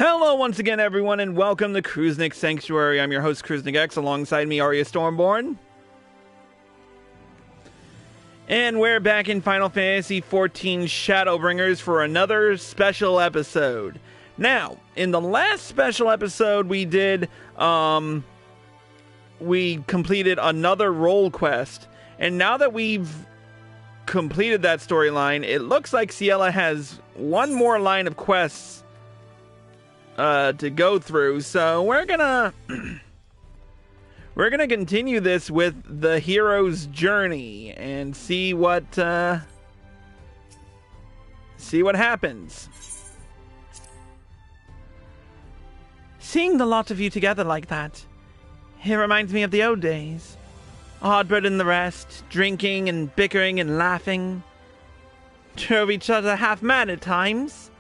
Hello once again, everyone, and welcome to Kruznik Sanctuary. I'm your host, Kruznik X. Alongside me, Arya Stormborn. And we're back in Final Fantasy XIV Shadowbringers for another special episode. Now, in the last special episode we did, we completed another role quest. And now that we've completed that storyline, it looks like Ciela has one more line of quests to go through, so we're gonna continue this with the hero's journey and see what happens. Seeing the lot of you together like that, it reminds me of the old days. Ardbert and the rest, drinking and bickering and laughing. Drove each other half mad at times.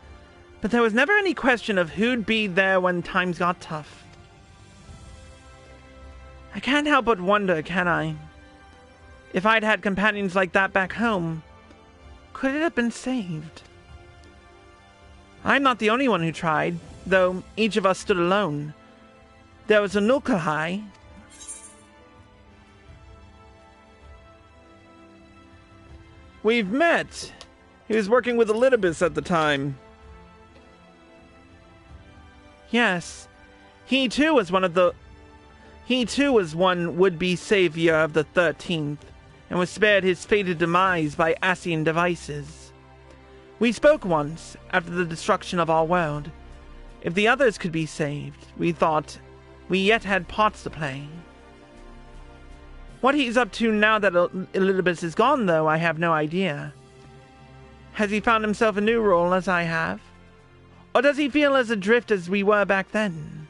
But there was never any question of who'd be there when times got tough. I can't help but wonder, can I? If I'd had companions like that back home, could it have been saved? I'm not the only one who tried, though each of us stood alone. There was a Nulkalhai. We've met. He was working with Elidibus at the time. Yes, he too was one would-be savior of the 13th, and was spared his fated demise by Ascian devices. We spoke once, after the destruction of our world. If the others could be saved, we thought we yet had parts to play. What he's up to now that Elidibus is gone, though, I have no idea. Has he found himself a new role, as I have? Or does he feel as adrift as we were back then?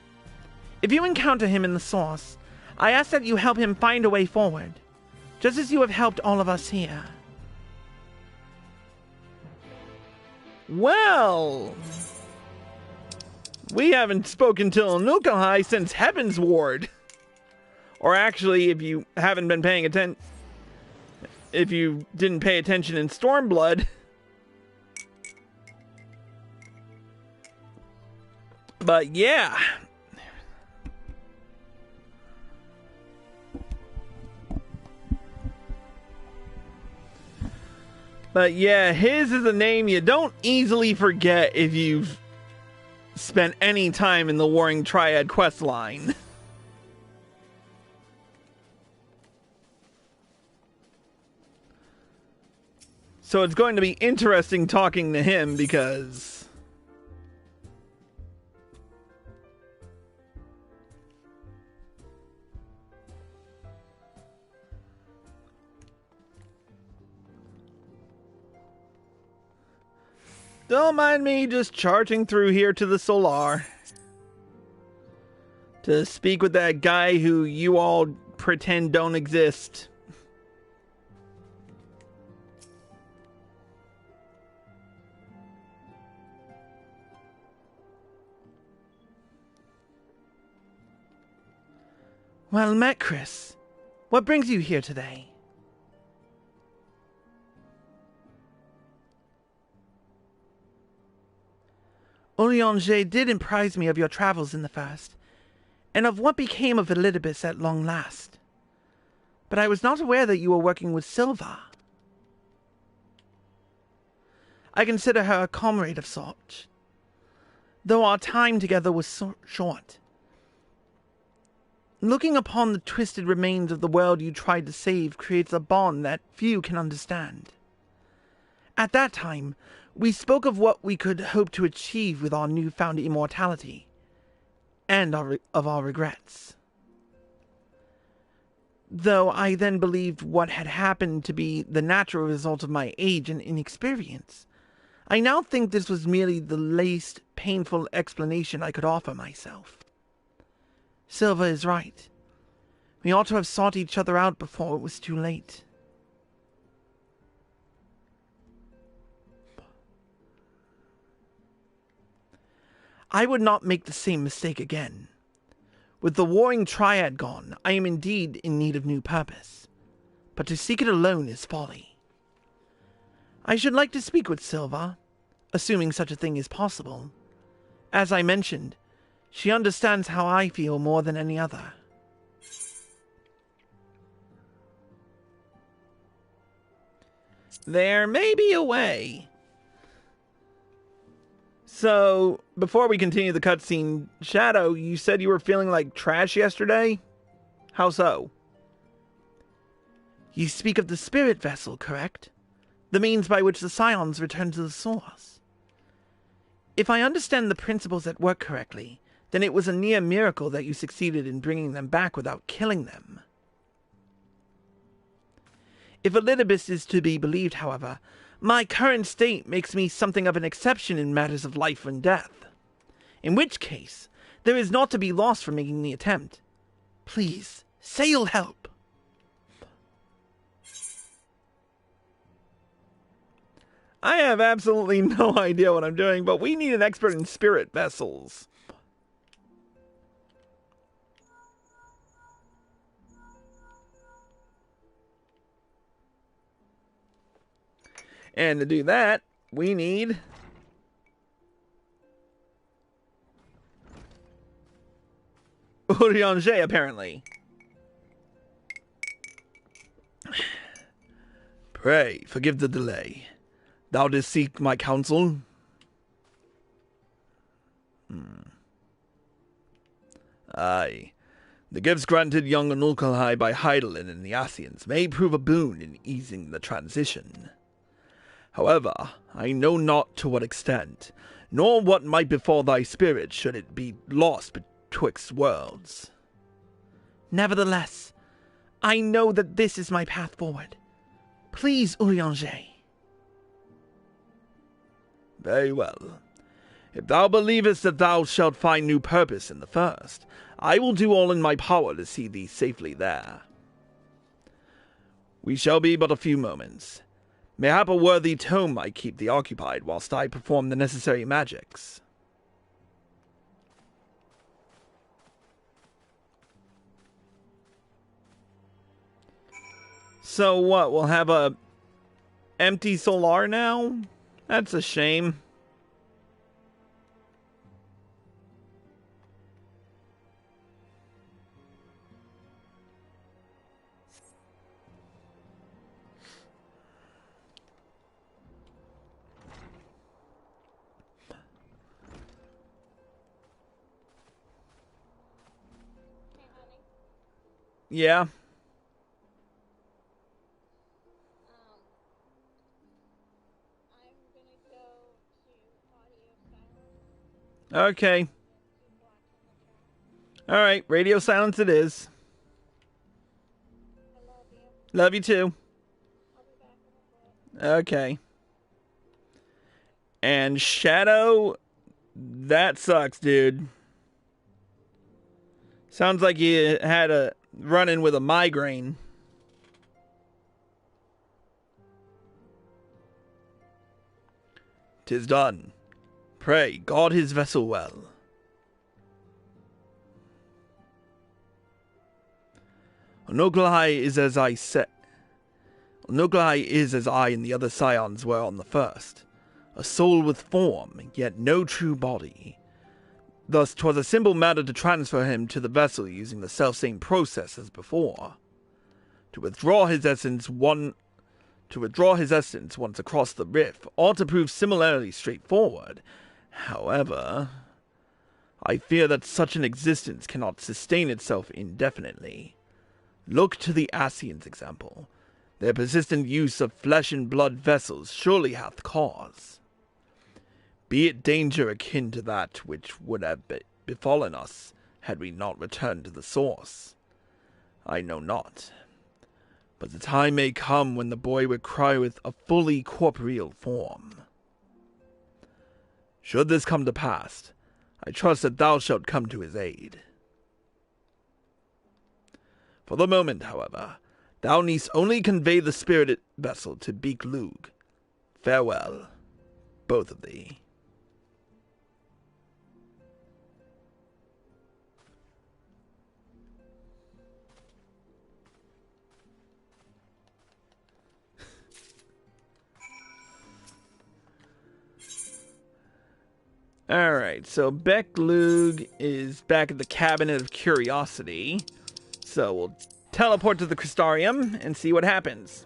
If you encounter him in the source, I ask that you help him find a way forward, just as you have helped all of us here. Well, we haven't spoken to Nulkalhai since Heaven's Ward. Or actually, if you haven't been paying attention, if you didn't pay attention in Stormblood. But yeah. But yeah, his is a name you don't easily forget if you've spent any time in the Warring Triad questline. So it's going to be interesting talking to him because don't mind me just charging through here to the Solar to speak with that guy who you all pretend don't exist. Well met, Chris. What brings you here today? Olianger did apprise me of your travels in the first, and of what became of Elidibus at long last. But I was not aware that you were working with Silva. I consider her a comrade of sorts, though our time together was so short. Looking upon the twisted remains of the world you tried to save creates a bond that few can understand. At that time, we spoke of what we could hope to achieve with our newfound immortality, and of our regrets. Though I then believed what had happened to be the natural result of my age and inexperience, I now think this was merely the least painful explanation I could offer myself. Silva is right. We ought to have sought each other out before it was too late. I would not make the same mistake again. With the Warring Triad gone, I am indeed in need of new purpose. But to seek it alone is folly. I should like to speak with Silva, assuming such a thing is possible, As I mentioned, she understands how I feel more than any other. There may be a way. So, before we continue the cutscene, Shadow, you said you were feeling like trash yesterday? How so? You speak of the spirit vessel, correct? The means by which the Scions return to the source. If I understand the principles at work correctly, then it was a near miracle that you succeeded in bringing them back without killing them. If Elidibus is to be believed, however, my current state makes me something of an exception in matters of life and death. In which case, there is naught to be lost from making the attempt. Please, say you'll help. I have absolutely no idea what I'm doing, but we need an expert in spirit vessels. And to do that, we need Urianger, apparently. Pray, forgive the delay. Thou didst seek my counsel? Aye. The gifts granted young Anulkalhai by Hydaelyn and the Ascians may prove a boon in easing the transition. However, I know not to what extent, nor what might befall thy spirit should it be lost betwixt worlds. Nevertheless, I know that this is my path forward. Please, Urianger. Very well. If thou believest that thou shalt find new purpose in the first, I will do all in my power to see thee safely there. We shall be but a few moments. Mayhap a worthy tome might keep thee occupied whilst I perform the necessary magics. So what, we'll have a empty solar now? That's a shame. Yeah. I'm gonna go to audio silence. Okay. Black in the chat. Alright, radio silence it is. I love you. Love you too. I'll be back in a bit. Okay. And Shadow, that sucks, dude. Sounds like you had a run-in with a migraine. "'Tis done. Pray, guard his vessel well." Onoglai is as I said. Onoglai is as I and the other scions were on the first. A soul with form, yet no true body. Thus 'twas a simple matter to transfer him to the vessel using the selfsame process as before. To withdraw his essence once across the rift ought to prove similarly straightforward. However, I fear that such an existence cannot sustain itself indefinitely. Look to the Ascians' example. Their persistent use of flesh and blood vessels surely hath cause. Be it danger akin to that which would have befallen us had we not returned to the source? I know not. But the time may come when the boy would cry with a fully corporeal form. Should this come to pass, I trust that thou shalt come to his aid. For the moment, however, thou needst only convey the spirited vessel to Beak Lug. Farewell, both of thee. Alright, so Becklug is back at the Cabinet of Curiosity. So we'll teleport to the Crystarium and see what happens.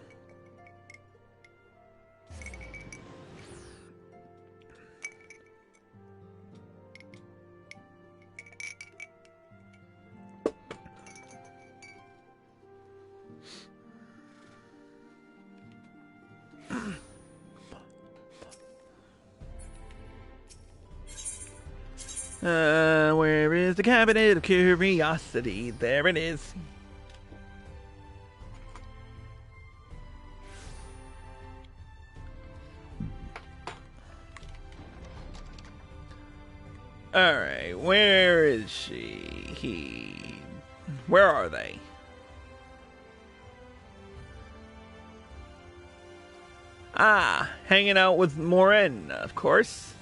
Where is the Cabinet of Curiosity? There it is. Alright, where is she? Where are they? Ah, hanging out with Morin, of course.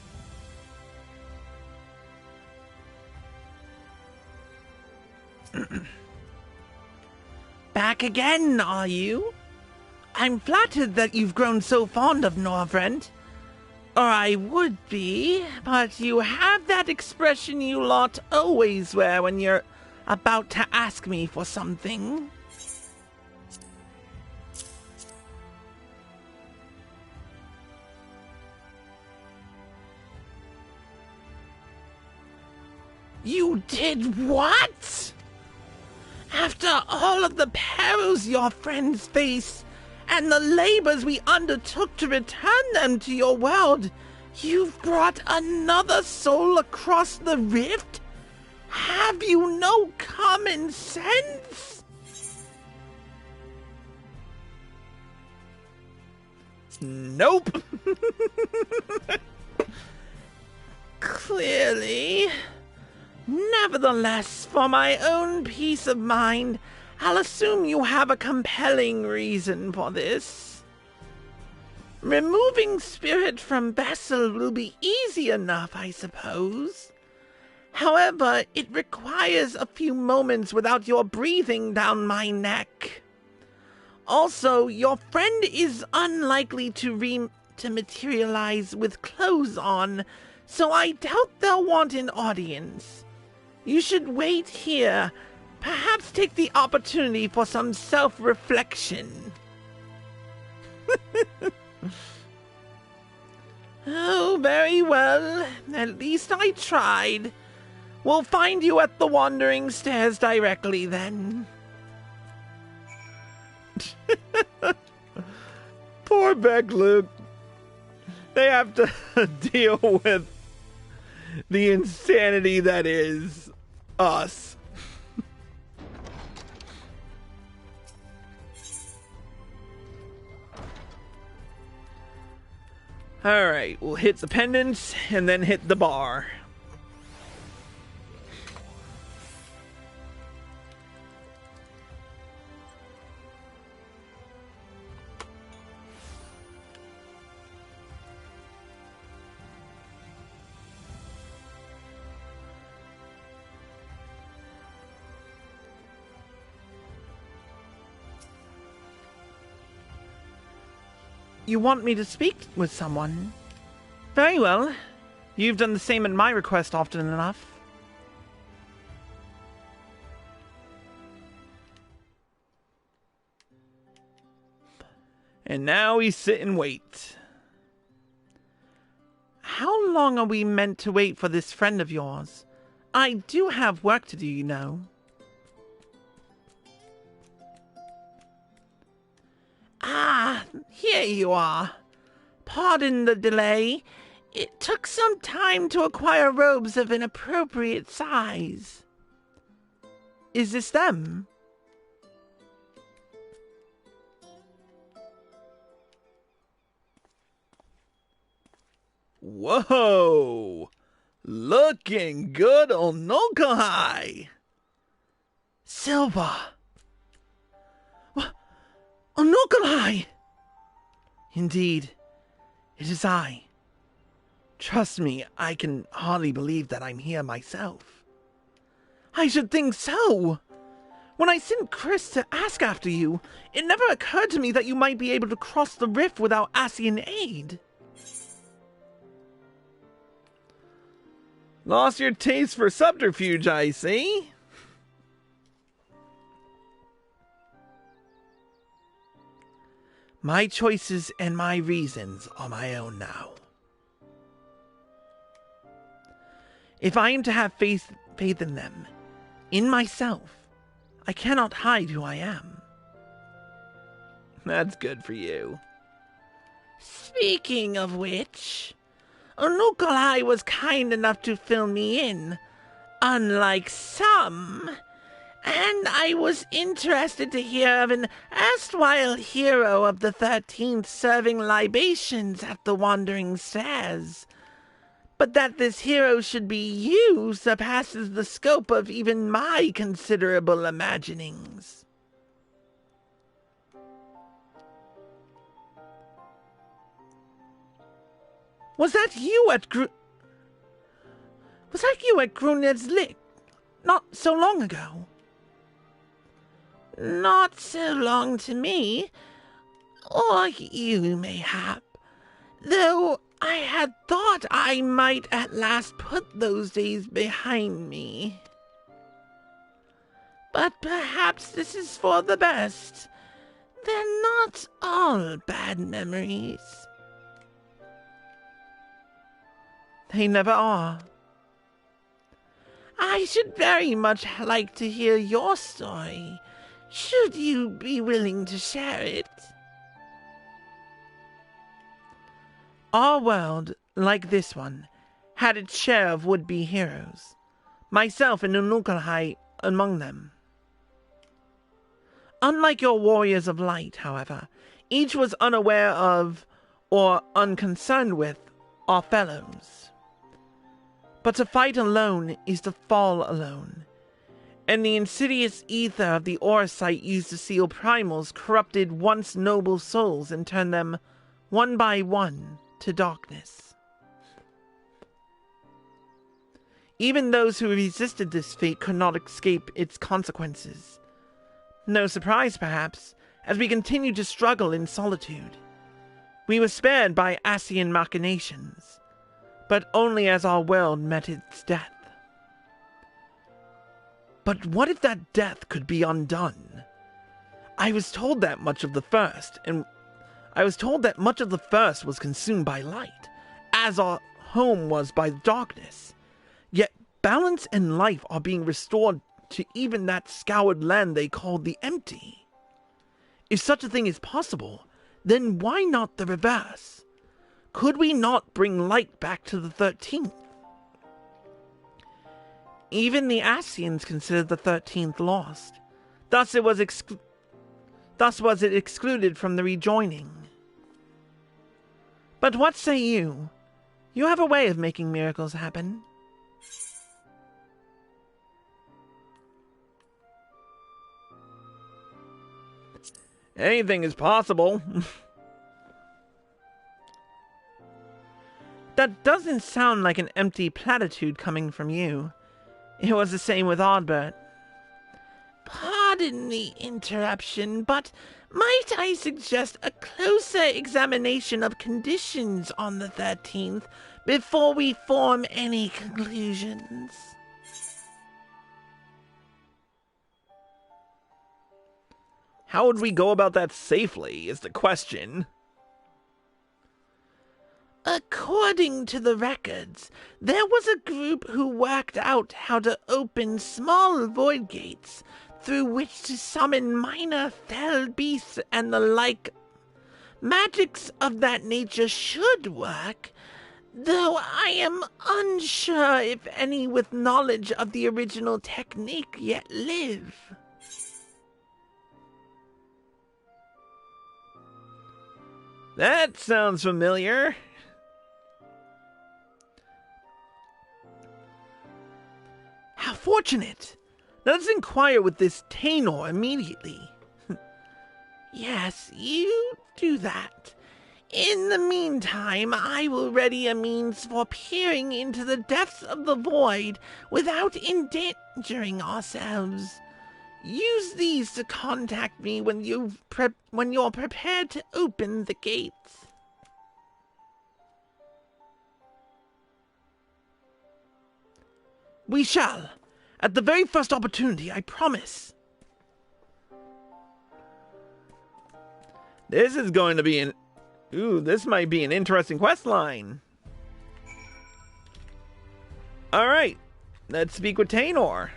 Back again, are you? I'm flattered that you've grown so fond of Norvrent. Or I would be, but you have that expression you lot always wear when you're about to ask me for something. You did what? After all of the perils your friends face, and the labors we undertook to return them to your world, you've brought another soul across the rift? Have you no common sense? Nope. Clearly. Nevertheless, for my own peace of mind, I'll assume you have a compelling reason for this. Removing spirit from vessel will be easy enough, I suppose. However, it requires a few moments without your breathing down my neck. Also, your friend is unlikely to materialize with clothes on, so I doubt they'll want an audience. You should wait here. Perhaps take the opportunity for some self-reflection. Oh, very well. At least I tried. We'll find you at the Wandering Stairs directly, then. Poor Becklug. They have to deal with the insanity that is us. Alright, we'll hit the pendants and then hit the bar. You want me to speak with someone? Very well. You've done the same at my request often enough. And now we sit and wait. How long are we meant to wait for this friend of yours? I do have work to do, you know. Ah, here you are. Pardon the delay. It took some time to acquire robes of an appropriate size. Is this them? Whoa! Looking good on Nokohai! Silva! Onukalai! Indeed, it is I. Trust me, I can hardly believe that I'm here myself. I should think so! When I sent Chris to ask after you, it never occurred to me that you might be able to cross the rift without asking aid. Lost your taste for subterfuge, I see. My choices and my reasons are my own now. If I am to have faith in them, in myself, I cannot hide who I am. That's good for you. Speaking of which, Onukalai was kind enough to fill me in, unlike some, and I was interested to hear of an erstwhile hero of the 13th serving libations at the Wandering Stairs. But that this hero should be you surpasses the scope of even my considerable imaginings. Was that you at Gruned's Lick not so long ago? Not so long to me, or you mayhap, though I had thought I might at last put those days behind me. But perhaps this is for the best. They're not all bad memories. They never are. I should very much like to hear your story, should you be willing to share it. Our world, like this one, had its share of would-be heroes, myself and Unukalhai among them. Unlike your warriors of light, however, each was unaware of, or unconcerned with, our fellows. But to fight alone is to fall alone, and the insidious ether of the Orosite used to seal primals corrupted once noble souls and turned them, one by one, to darkness. Even those who resisted this fate could not escape its consequences. No surprise, perhaps, as we continued to struggle in solitude. We were spared by Asian machinations, but only as our world met its death. But what if that death could be undone? I was told that much of the first was consumed by light, as our home was by darkness. Yet balance and life are being restored to even that scoured land they called the empty. If such a thing is possible, then why not the reverse? Could we not bring light back to the 13th? Even the Asians considered the 13th lost. Thus was it excluded from the rejoining. But what say you? You have a way of making miracles happen. Anything is possible. That doesn't sound like an empty platitude coming from you. It was the same with Oddbert. Pardon the interruption, but might I suggest a closer examination of conditions on the 13th before we form any conclusions? How would we go about that safely, is the question. According to the records, there was a group who worked out how to open small void gates through which to summon minor fell beasts and the like. Magics of that nature should work, though I am unsure if any with knowledge of the original technique yet live. That sounds familiar. How fortunate! Let us inquire with this Tainor immediately. Yes, you do that. In the meantime, I will ready a means for peering into the depths of the void without endangering ourselves. Use these to contact me when you're prepared to open the gates. We shall. At the very first opportunity, I promise. This is going to be an... Ooh, this might be an interesting quest line. Alright, let's speak with Tainor.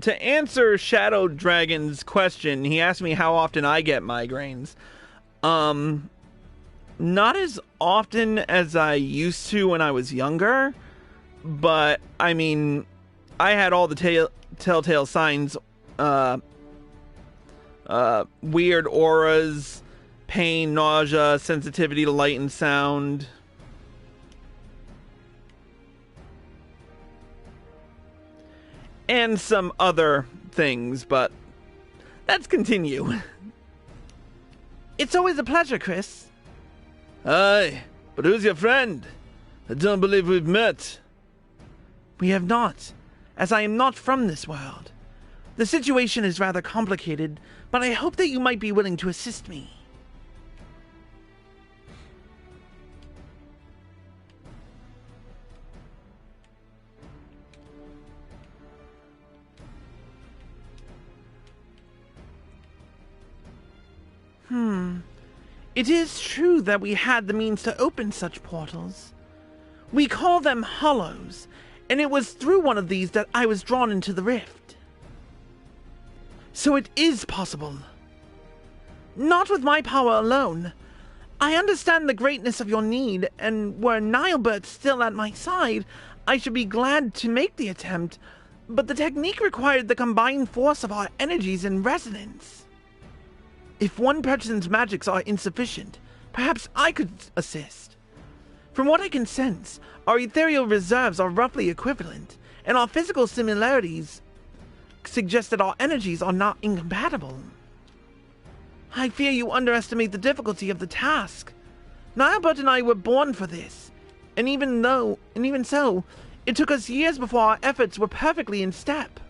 To answer Shadow Dragon's question, he asked me how often I get migraines. Not as often as I used to when I was younger, but I mean, I had all the telltale signs, weird auras, pain, nausea, sensitivity to light and sound. And some other things, but let's continue. It's always a pleasure, Chris. Aye, but who's your friend? I don't believe we've met. We have not, as I am not from this world. The situation is rather complicated, but I hope that you might be willing to assist me. It is true that we had the means to open such portals. We call them hollows, and it was through one of these that I was drawn into the rift. So it is possible. Not with my power alone. I understand the greatness of your need, and were Nilebert still at my side, I should be glad to make the attempt, but the technique required the combined force of our energies in resonance. If one person's magics are insufficient, perhaps I could assist. From what I can sense, our ethereal reserves are roughly equivalent, and our physical similarities suggest that our energies are not incompatible. I fear you underestimate the difficulty of the task. Nilebert and I were born for this, and even so, it took us years before our efforts were perfectly in step.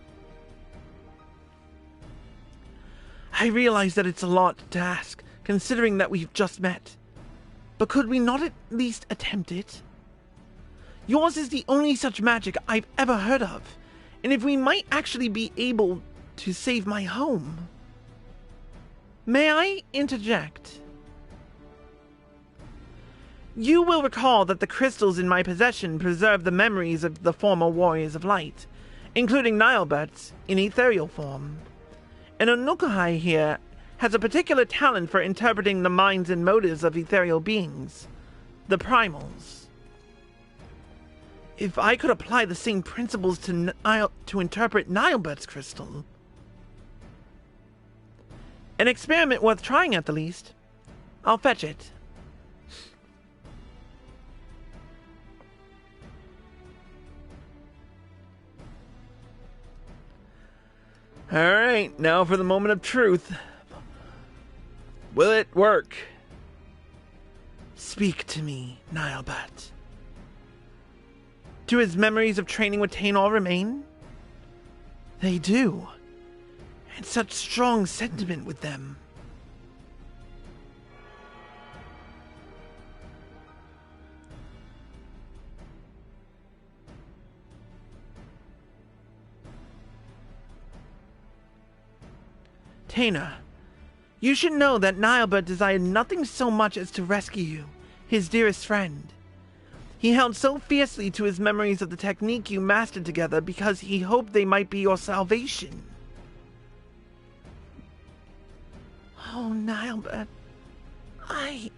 I realize that it's a lot to ask, considering that we've just met. But could we not at least attempt it? Yours is the only such magic I've ever heard of, and if we might actually be able to save my home. May I interject? You will recall that the crystals in my possession preserve the memories of the former Warriors of Light, including Nilebert's in ethereal form. And Onukai here has a particular talent for interpreting the minds and motives of ethereal beings, the primals. If I could apply the same principles to interpret Nilebert's crystal, an experiment worth trying at the least. I'll fetch it. Alright, now for the moment of truth. Will it work? Speak to me, Nilebert. Do his memories of training with Tainor remain? They do. And such strong sentiment with them. Tainor, you should know that Nilebert desired nothing so much as to rescue you, his dearest friend. He held so fiercely to his memories of the technique you mastered together because he hoped they might be your salvation. Oh, Nilebert, I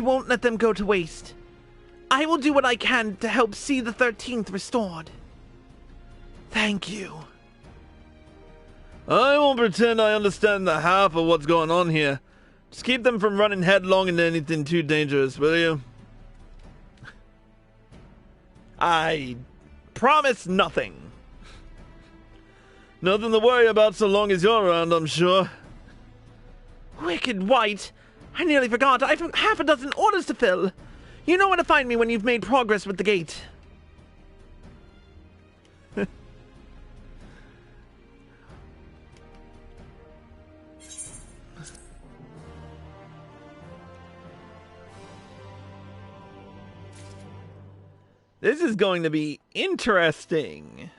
won't let them go to waste. I will do what I can to help see the 13th restored. Thank you. I won't pretend I understand the half of what's going on here. Just keep them from running headlong into anything too dangerous, will you? I promise nothing. Nothing to worry about so long as you're around, I'm sure. Wicked White! I nearly forgot. I've half a dozen orders to fill. You know where to find me when you've made progress with the gate. This is going to be interesting.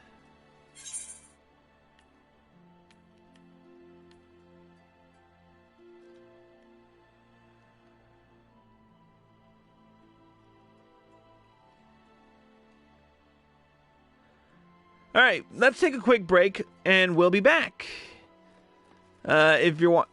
All right, let's take a quick break, and we'll be back. If you're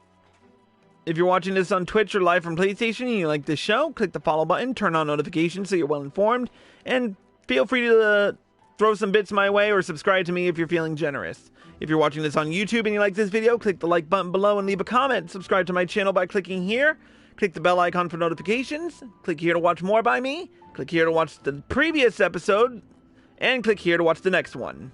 watching this on Twitch or live from PlayStation and you like this show, click the follow button, turn on notifications so you're well informed, and feel free to throw some bits my way or subscribe to me if you're feeling generous. If you're watching this on YouTube and you like this video, click the like button below and leave a comment. Subscribe to my channel by clicking here. Click the bell icon for notifications. Click here to watch more by me. Click here to watch the previous episode. And click here to watch the next one.